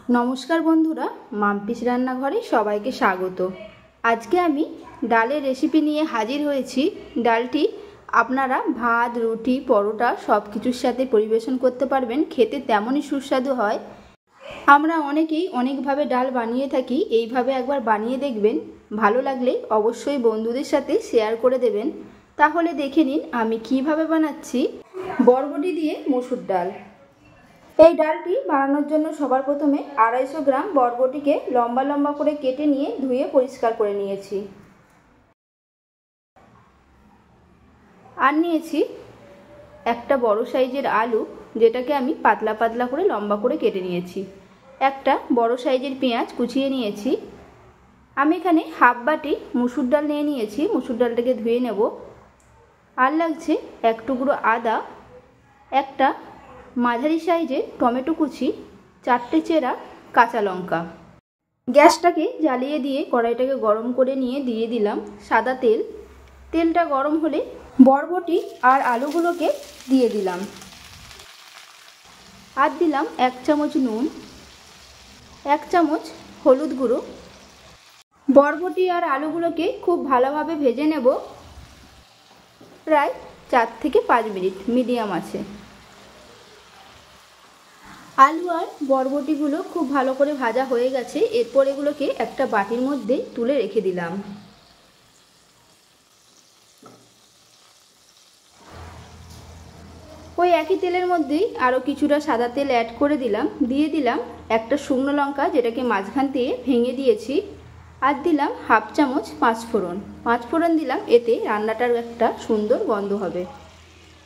নমস্কার বন্ধুরা, মাম্পিস রান্নাঘরে সবাইকে স্বাগত। আজকে আমি ডালের রেসিপি নিয়ে হাজির হয়েছি। ডালটি আপনারা ভাত, রুটি, পরোটা সব কিছুর সাথে পরিবেশন করতে পারবেন। খেতে তেমনই সুস্বাদু হয়। আমরা অনেকেই অনেকভাবে ডাল বানিয়ে থাকি, এইভাবে একবার বানিয়ে দেখবেন। ভালো লাগলে অবশ্যই বন্ধুদের সাথে শেয়ার করে দেবেন। তাহলে দেখে নিন আমি কিভাবে বানাচ্ছি বরবটি দিয়ে মসুর ডাল। এই ডালটি বানানোর জন্য সবার প্রথমে 250 গ্রাম বরবটিকে লম্বা লম্বা করে কেটে নিয়ে ধুয়ে পরিষ্কার করে নিয়েছি। আর নিয়েছি একটা বড় সাইজের আলু, যেটাকে আমি পাতলা পাতলা করে লম্বা করে কেটে নিয়েছি। একটা বড় সাইজের পেঁয়াজ কুচিয়ে নিয়েছি। আমি এখানে হাফ বাটি মুসুর ডাল নিয়ে নিয়েছি। মুসুর ডালটাকে ধুয়ে নেব। আর লাগছে এক টুকরো আদা, একটা মাঝারি সাইজের টমেটো কুচি, 4টে চেরা কাঁচা লঙ্কা। গ্যাসটাকে জ্বালিয়ে দিয়ে কড়াইটাকে গরম করে নিয়ে দিয়ে দিলাম সাদা তেল। তেলটা গরম হলে বরবটি আর আলুগুলোকে দিয়ে দিলাম। আর দিলাম 1 চামচ নুন, 1 চামচ হলুদ গুঁড়ো। বরবটি আর আলুগুলোকে খুব ভালোভাবে ভেজে নেব, প্রায় 4 থেকে 5 মিনিট মিডিয়াম আছে। আলু আর বরবটিগুলো খুব ভালো করে ভাজা হয়ে গেছে। এরপর এগুলোকে একটা বাটির মধ্যে তুলে রেখে দিলাম। ওই একই তেলের মধ্যেই আরও কিছুটা সাদা তেল অ্যাড করে দিলাম। দিয়ে দিলাম একটা শুকনো লঙ্কা, যেটাকে মাঝখান দিয়ে ভেঙে দিয়েছি। আর দিলাম হাফ চামচ পাঁচফোড়ন। পাঁচফোড়ন দিলাম, এতে রান্নাটার একটা সুন্দর গন্ধ হবে।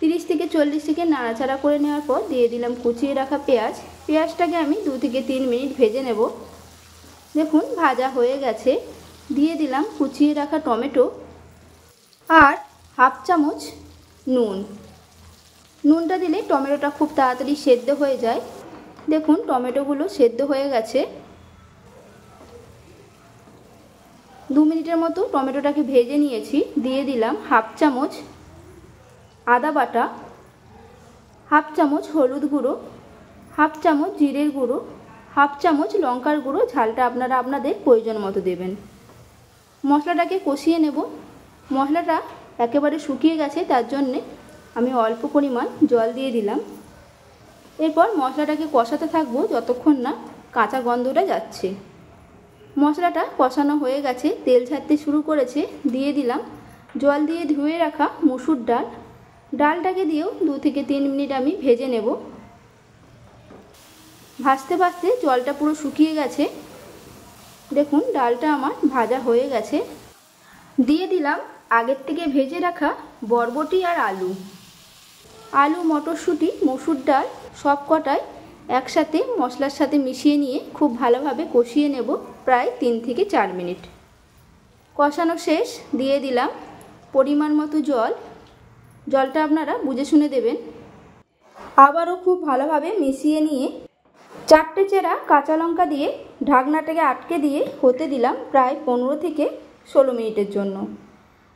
30 থেকে 40 সেকেন্ড নাড়াচাড়া করে নেওয়ার পর দিয়ে দিলাম কুচিয়ে রাখা পেঁয়াজ। পেঁয়াজটাকে আমি 2 থেকে 3 মিনিট ভেজে নেব। দেখুন ভাজা হয়ে গেছে। দিয়ে দিলাম কুচিয়ে রাখা টমেটো আর হাফ চামচ নুন। নুনটা দিলে টমেটোটা খুব তাড়াতাড়ি সেদ্ধ হয়ে যায়। দেখুন টমেটোগুলো সেদ্ধ হয়ে গেছে। 2 মিনিটের মতো টমেটোটাকে ভেজে নিয়েছি। দিয়ে দিলাম হাফ চামচ আদা বাটা, হাফ চামচ হলুদ গুঁড়ো, হাফ চামচ জিরের গুঁড়ো, হাফ চামচ লঙ্কার গুঁড়ো। ঝালটা আপনারা আপনাদের প্রয়োজন মতো দেবেন। মশলাটাকে কষিয়ে নেব। মশলাটা একেবারে শুকিয়ে গেছে, তার জন্যে আমি অল্প পরিমাণ জল দিয়ে দিলাম। এরপর মশলাটাকে কষাতে থাকবো যতক্ষণ না কাঁচা গন্ধটা যাচ্ছে। মশলাটা কষানো হয়ে গেছে, তেল ছাড়তে শুরু করেছে। দিয়ে দিলাম জল দিয়ে ধুয়ে রাখা মসুর ডাল। ডালটাকে দিয়েও 2 থেকে 3 মিনিট আমি ভেজে নেব। ভাজতে ভাজতে জলটা পুরো শুকিয়ে গেছে। দেখুন ডালটা আমার ভাজা হয়ে গেছে। দিয়ে দিলাম আগের থেকে ভেজে রাখা বরবটি আর আলু। আলু, মটরশুঁটি, মসুর ডাল সব কটাই একসাথে মশলার সাথে মিশিয়ে নিয়ে খুব ভালোভাবে কষিয়ে নেব, প্রায় 3 থেকে 4 মিনিট। কষানো শেষ। দিয়ে দিলাম পরিমাণ মতো জল। জলটা আপনারা বুঝে শুনে দেবেন। আবারও খুব ভালোভাবে মিশিয়ে নিয়ে 4টে চেরা কাঁচা লঙ্কা দিয়ে ঢাকনাটাকে আটকে দিয়ে হতে দিলাম প্রায় 15 থেকে 16 মিনিটের জন্য।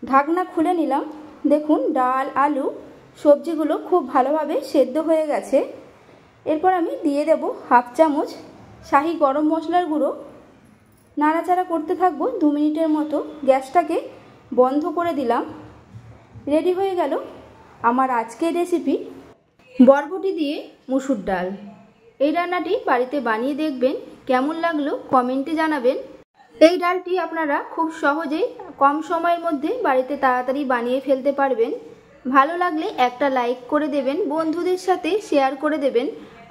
ঢাকনা খুলে নিলাম। দেখুন ডাল, আলু, সবজিগুলো খুব ভালোভাবে সেদ্ধ হয়ে গেছে। এরপর আমি দিয়ে দেব হাফ চামচ শাহি গরম মশলার গুঁড়ো। নাড়াচাড়া করতে থাকবো 2 মিনিটের মতো। গ্যাসটাকে বন্ধ করে দিলাম। রেডি হয়ে গেল আমার আজকের রেসিপি বরবটি দিয়ে মসুর ডাল। এই রান্নাটি বাড়িতে বানিয়ে দেখবেন। কেমন লাগলো কমেন্টে জানাবেন। এই ডালটি আপনারা খুব সহজেই কম সময়ের মধ্যে বাড়িতে তাড়াতাড়ি বানিয়ে ফেলতে পারবেন। ভালো লাগলে একটা লাইক করে দেবেন, বন্ধুদের সাথে শেয়ার করে দেবেন।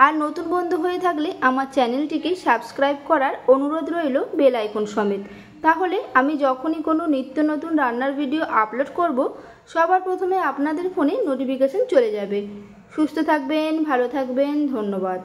আর নতুন বন্ধু হয়ে থাকলে আমার চ্যানেলটিকে সাবস্ক্রাইব করার অনুরোধ রইল, বেল আইকন সমেত। তাহলে আমি যখনই কোনো নিত্য নতুন রান্নার ভিডিও আপলোড করব, সবার প্রথমে আপনাদের ফোনে নোটিফিকেশন চলে যাবে। সুস্থ থাকবেন, ভালো থাকবেন। ধন্যবাদ।